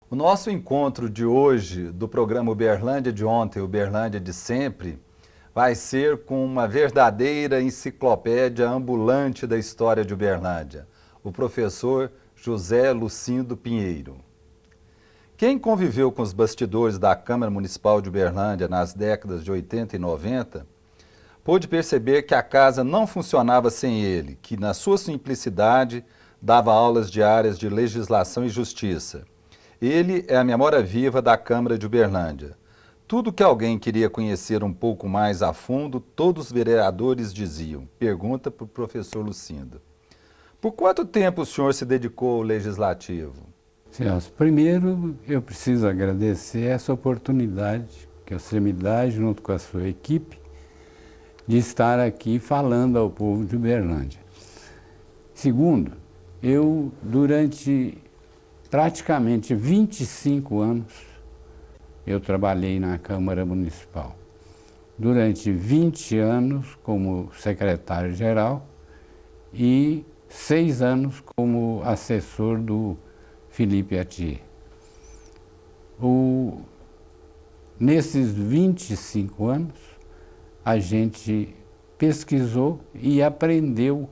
O nosso encontro de hoje, do programa Uberlândia de ontem, Uberlândia de sempre, vai ser com uma verdadeira enciclopédia ambulante da história de Uberlândia, o professor José Lucindo Pinheiro. Quem conviveu com os bastidores da Câmara Municipal de Uberlândia nas décadas de 80 e 90, pôde perceber que a casa não funcionava sem ele, que na sua simplicidade dava aulas diárias de legislação e justiça. Ele é a memória viva da Câmara de Uberlândia. Tudo que alguém queria conhecer um pouco mais a fundo, todos os vereadores diziam. Pergunta para o professor Lucindo. Por quanto tempo o senhor se dedicou ao legislativo? Celso, primeiro eu preciso agradecer essa oportunidade que você me dá, junto com a sua equipe, de estar aqui falando ao povo de Uberlândia. Segundo, eu durante praticamente 25 anos eu trabalhei na Câmara Municipal. Durante 20 anos como secretário-geral e 6 anos como assessor do Felipe Atier. Nesses 25 anos, a gente pesquisou e aprendeu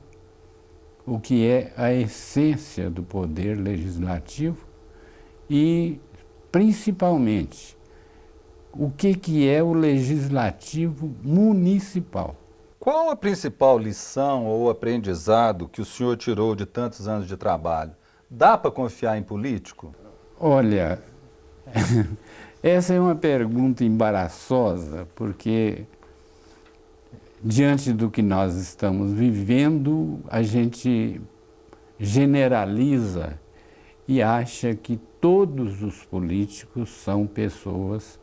o que é a essência do poder legislativo e, principalmente, o que é o legislativo municipal. Qual a principal lição ou aprendizado que o senhor tirou de tantos anos de trabalho? Dá para confiar em político? Olha, essa é uma pergunta embaraçosa, porque diante do que nós estamos vivendo, a gente generaliza e acha que todos os políticos são pessoas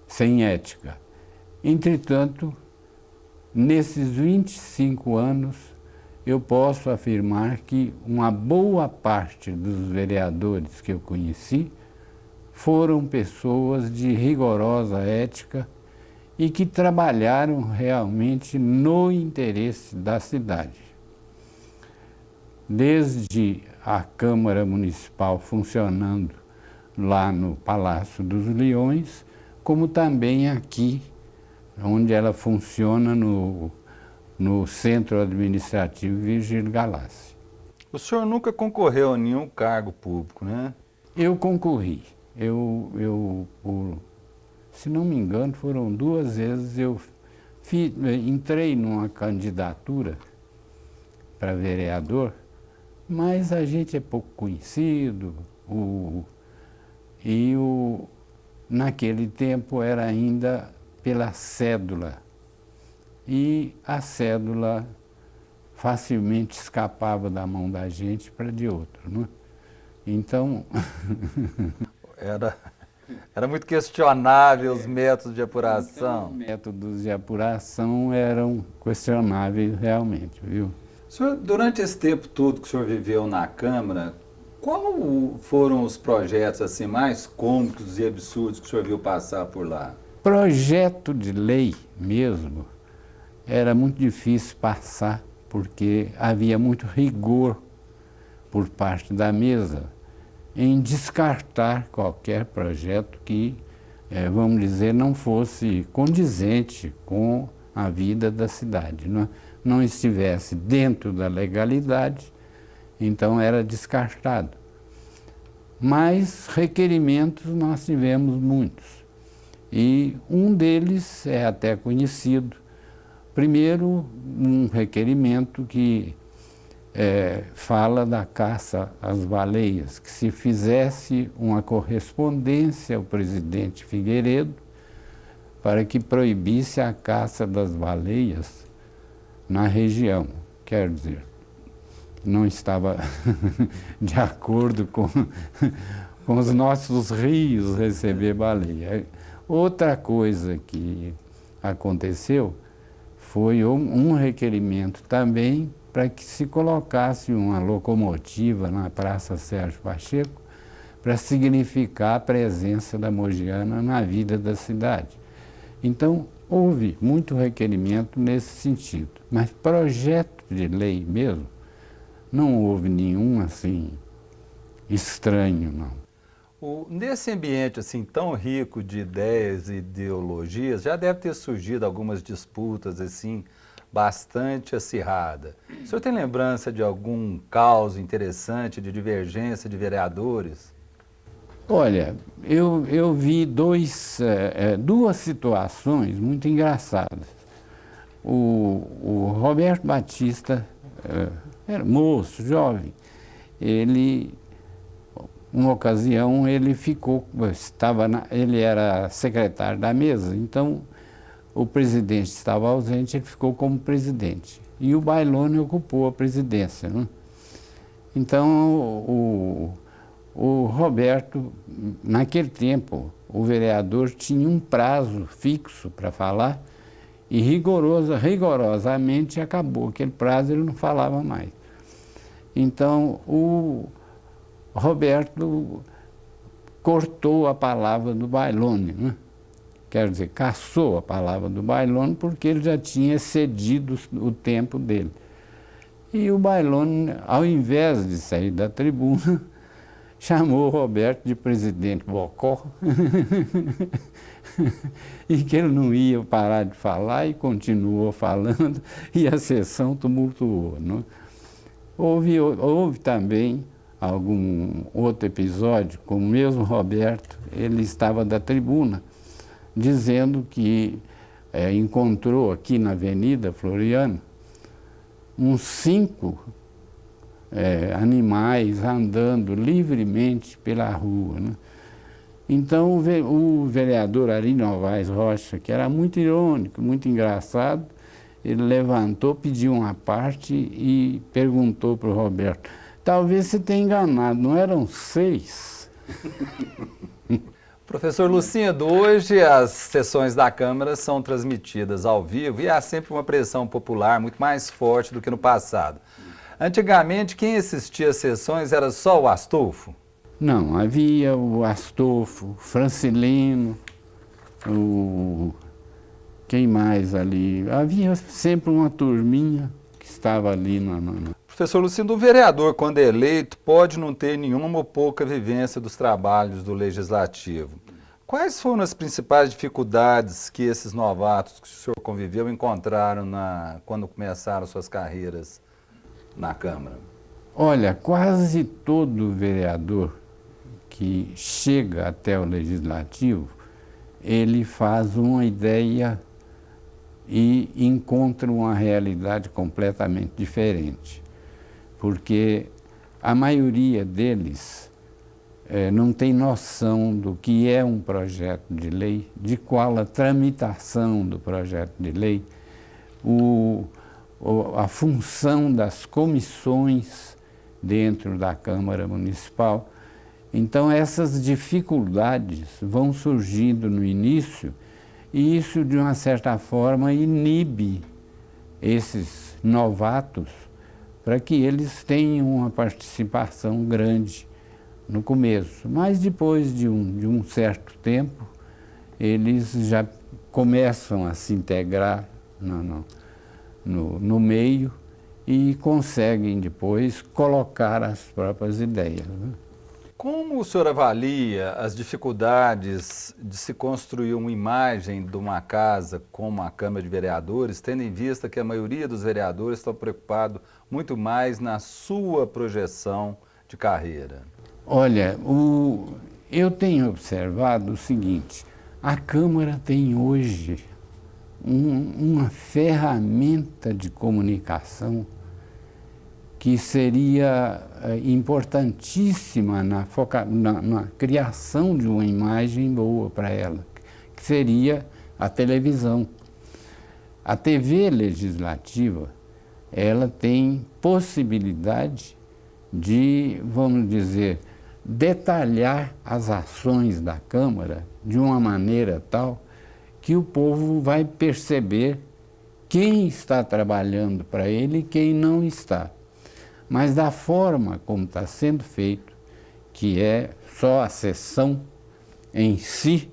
sem ética. Entretanto, nesses 25 anos, eu posso afirmar que uma boa parte dos vereadores que eu conheci foram pessoas de rigorosa ética e que trabalharam realmente no interesse da cidade. Desde a Câmara Municipal funcionando lá no Palácio dos Leões, como também aqui, onde ela funciona no Centro Administrativo Virgílio Galassi. O senhor nunca concorreu a nenhum cargo público, né? Eu concorri. Se não me engano, foram 2 vezes entrei numa candidatura para vereador, mas a gente é pouco conhecido, naquele tempo era ainda pela cédula, e a cédula facilmente escapava da mão da gente para de outro, não é? Então... Era muito questionável os métodos de apuração. Então, os métodos de apuração eram questionáveis realmente, viu? Senhor, durante esse tempo todo que o senhor viveu na Câmara, qual foram os projetos assim, mais cômicos e absurdos que o senhor viu passar por lá? Projeto de lei mesmo era muito difícil passar, porque havia muito rigor por parte da mesa em descartar qualquer projeto que, vamos dizer, não fosse condizente com a vida da cidade, não estivesse dentro da legalidade, então era descartado. Mas requerimentos nós tivemos muitos, e um deles é até conhecido. Primeiro, um requerimento que fala da caça às baleias, que se fizesse uma correspondência ao presidente Figueiredo para que proibisse a caça das baleias na região. Quer dizer, não estava de acordo com os nossos rios receber baleia. Outra coisa que aconteceu foi um requerimento também para que se colocasse uma locomotiva na Praça Sérgio Pacheco para significar a presença da Mogiana na vida da cidade. Então, houve muito requerimento nesse sentido, mas projeto de lei mesmo, não houve nenhum assim estranho, não. Nesse ambiente assim tão rico de ideias e ideologias, já deve ter surgido algumas disputas assim bastante acirradas. O senhor tem lembrança de algum caso interessante de divergência de vereadores? Olha, eu vi duas situações muito engraçadas. O Roberto Batista era moço, jovem. Uma ocasião, ele era secretário da mesa, então o presidente estava ausente, ele ficou como presidente. E o Bailone ocupou a presidência, né? Então, o Roberto, naquele tempo, o vereador tinha um prazo fixo para falar e rigorosamente acabou aquele prazo, ele não falava mais. Então, o Roberto cortou a palavra do Bailone, né? Quer dizer, caçou a palavra do Bailone porque ele já tinha excedido o tempo dele. E o Bailone, ao invés de sair da tribuna, chamou o Roberto de presidente Bocó e que ele não ia parar de falar e continuou falando e a sessão tumultuou, né? Houve também algum outro episódio com o mesmo Roberto, ele estava da tribuna dizendo que encontrou aqui na Avenida Floriano uns 5 animais andando livremente pela rua, né? Então o vereador Ari Novaes Rocha, que era muito irônico, muito engraçado, ele levantou, pediu uma parte e perguntou para o Roberto: talvez você tenha enganado, não eram 6? Professor Lucindo, hoje as sessões da Câmara são transmitidas ao vivo e há sempre uma pressão popular muito mais forte do que no passado. Antigamente, quem assistia às sessões era só o Astolfo? Não, havia o Astolfo, o Francilino, quem mais ali? Havia sempre uma turminha que estava ali Professor Lucindo, o vereador, quando é eleito, pode não ter nenhuma ou pouca vivência dos trabalhos do Legislativo. Quais foram as principais dificuldades que esses novatos que o senhor conviveu encontraram quando começaram suas carreiras na Câmara? Olha, quase todo vereador que chega até o Legislativo, ele faz uma ideia e encontra uma realidade completamente diferente. Porque a maioria deles não tem noção do que é um projeto de lei, de qual a tramitação do projeto de lei, a função das comissões dentro da Câmara Municipal. Então essas dificuldades vão surgindo no início e isso, de uma certa forma, inibe esses novatos para que eles tenham uma participação grande no começo. Mas depois de um certo tempo, eles já começam a se integrar no meio e conseguem depois colocar as próprias ideias, né? Como o senhor avalia as dificuldades de se construir uma imagem de uma casa como a Câmara de Vereadores, tendo em vista que a maioria dos vereadores estão preocupados muito mais na sua projeção de carreira? Olha, eu tenho observado o seguinte: a Câmara tem hoje uma ferramenta de comunicação que seria importantíssima na criação de uma imagem boa para ela, que seria a televisão. A TV legislativa, ela tem possibilidade de, vamos dizer, detalhar as ações da Câmara de uma maneira tal que o povo vai perceber quem está trabalhando para ele e quem não está. Mas da forma como está sendo feito, que é só a sessão em si,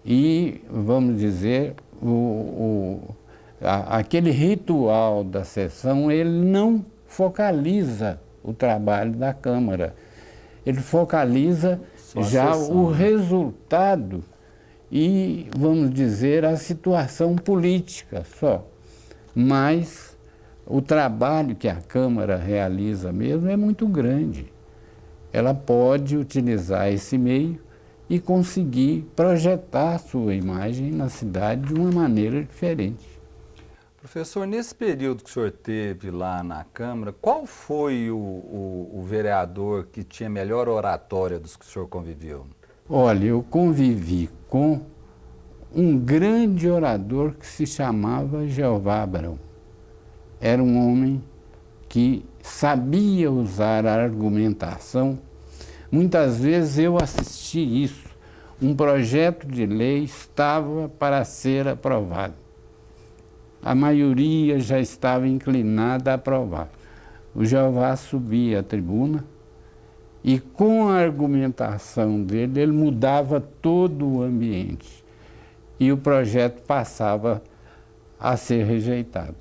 e, vamos dizer, aquele ritual da sessão, ele não focaliza o trabalho da Câmara. Ele focaliza só a já sessão, o né? resultado e, vamos dizer, a situação política só. Mas o trabalho que a Câmara realiza mesmo é muito grande. Ela pode utilizar esse meio e conseguir projetar a sua imagem na cidade de uma maneira diferente. Professor, nesse período que o senhor teve lá na Câmara, qual foi o vereador que tinha melhor oratória dos que o senhor conviveu? Olha, eu convivi com um grande orador que se chamava Jeová Abrão. Era um homem que sabia usar a argumentação. Muitas vezes eu assisti isso. Um projeto de lei estava para ser aprovado. A maioria já estava inclinada a aprovar. O Jeová subia à tribuna e, com a argumentação dele, ele mudava todo o ambiente. E o projeto passava a ser rejeitado.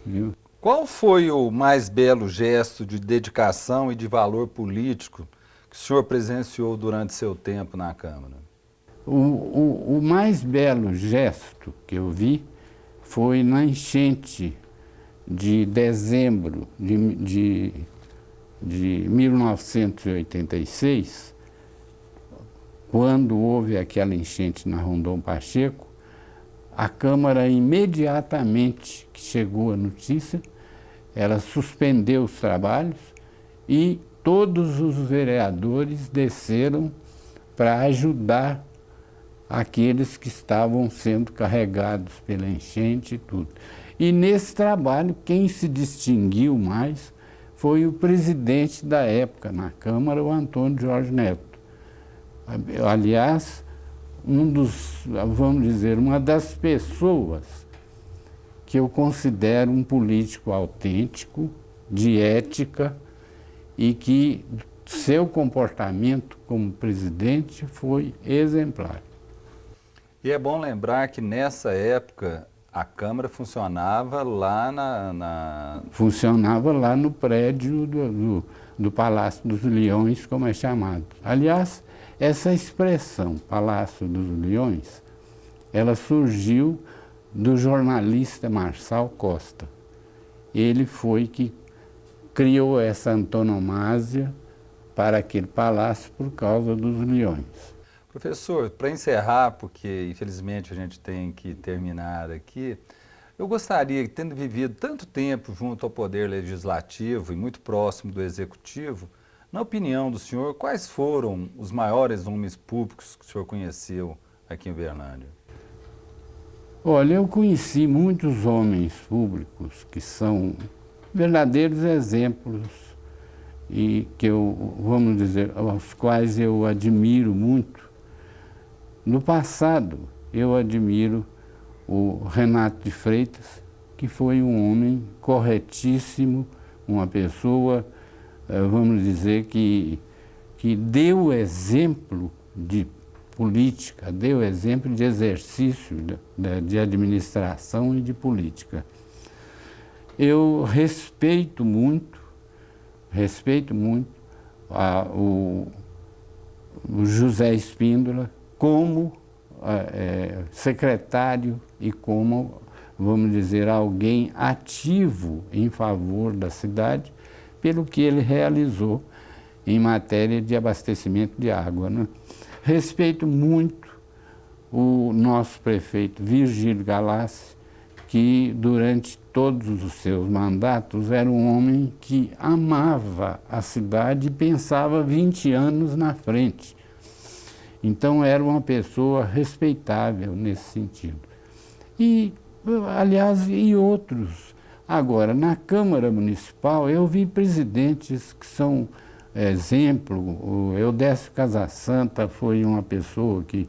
Viu? Qual foi o mais belo gesto de dedicação e de valor político que o senhor presenciou durante seu tempo na Câmara? O mais belo gesto que eu vi foi na enchente de dezembro de 1986, quando houve aquela enchente na Rondon Pacheco. A Câmara, imediatamente que chegou a notícia, ela suspendeu os trabalhos e todos os vereadores desceram para ajudar aqueles que estavam sendo carregados pela enchente e tudo. E nesse trabalho, quem se distinguiu mais foi o presidente da época na Câmara, o Antônio Jorge Neto. Aliás, vamos dizer, uma das pessoas que eu considero um político autêntico, de ética, e que seu comportamento como presidente foi exemplar. E é bom lembrar que nessa época a Câmara funcionava lá Funcionava lá no prédio do Palácio dos Leões, como é chamado. Aliás, essa expressão, Palácio dos Leões, ela surgiu do jornalista Marçal Costa. Ele foi que criou essa antonomásia para aquele palácio por causa dos leões. Professor, para encerrar, porque infelizmente a gente tem que terminar aqui, eu gostaria, tendo vivido tanto tempo junto ao Poder Legislativo e muito próximo do Executivo, na opinião do senhor, quais foram os maiores nomes públicos que o senhor conheceu aqui em Uberlândia? Olha, eu conheci muitos homens públicos que são verdadeiros exemplos e que vamos dizer, aos quais eu admiro muito. No passado, eu admiro o Renato de Freitas, que foi um homem corretíssimo, uma pessoa, vamos dizer, que deu exemplo de política, deu exemplo de exercício de administração e de política. Eu respeito muito o José Espíndola como secretário e como, vamos dizer, alguém ativo em favor da cidade, pelo que ele realizou em matéria de abastecimento de água, né? Respeito muito o nosso prefeito Virgílio Galassi, que durante todos os seus mandatos era um homem que amava a cidade e pensava 20 anos na frente. Então era uma pessoa respeitável nesse sentido. E, aliás, e outros. Agora, na Câmara Municipal, eu vi presidentes que são exemplo. O Eudécio Casasanta foi uma pessoa que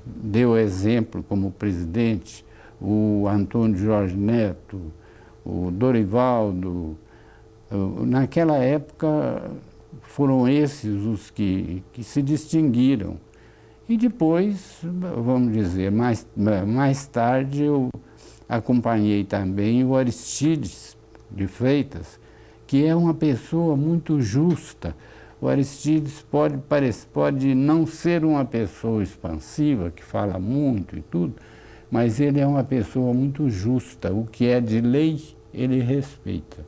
deu exemplo como presidente. O Antônio Jorge Neto, o Dorivaldo. Naquela época foram esses os que se distinguiram. E depois, vamos dizer, mais tarde eu acompanhei também o Aristides de Freitas, que é uma pessoa muito justa. O Aristides pode não ser uma pessoa expansiva, que fala muito e tudo, mas ele é uma pessoa muito justa. O que é de lei, ele respeita.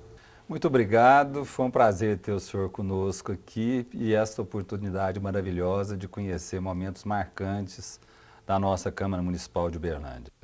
Muito obrigado, foi um prazer ter o senhor conosco aqui e esta oportunidade maravilhosa de conhecer momentos marcantes da nossa Câmara Municipal de Uberlândia.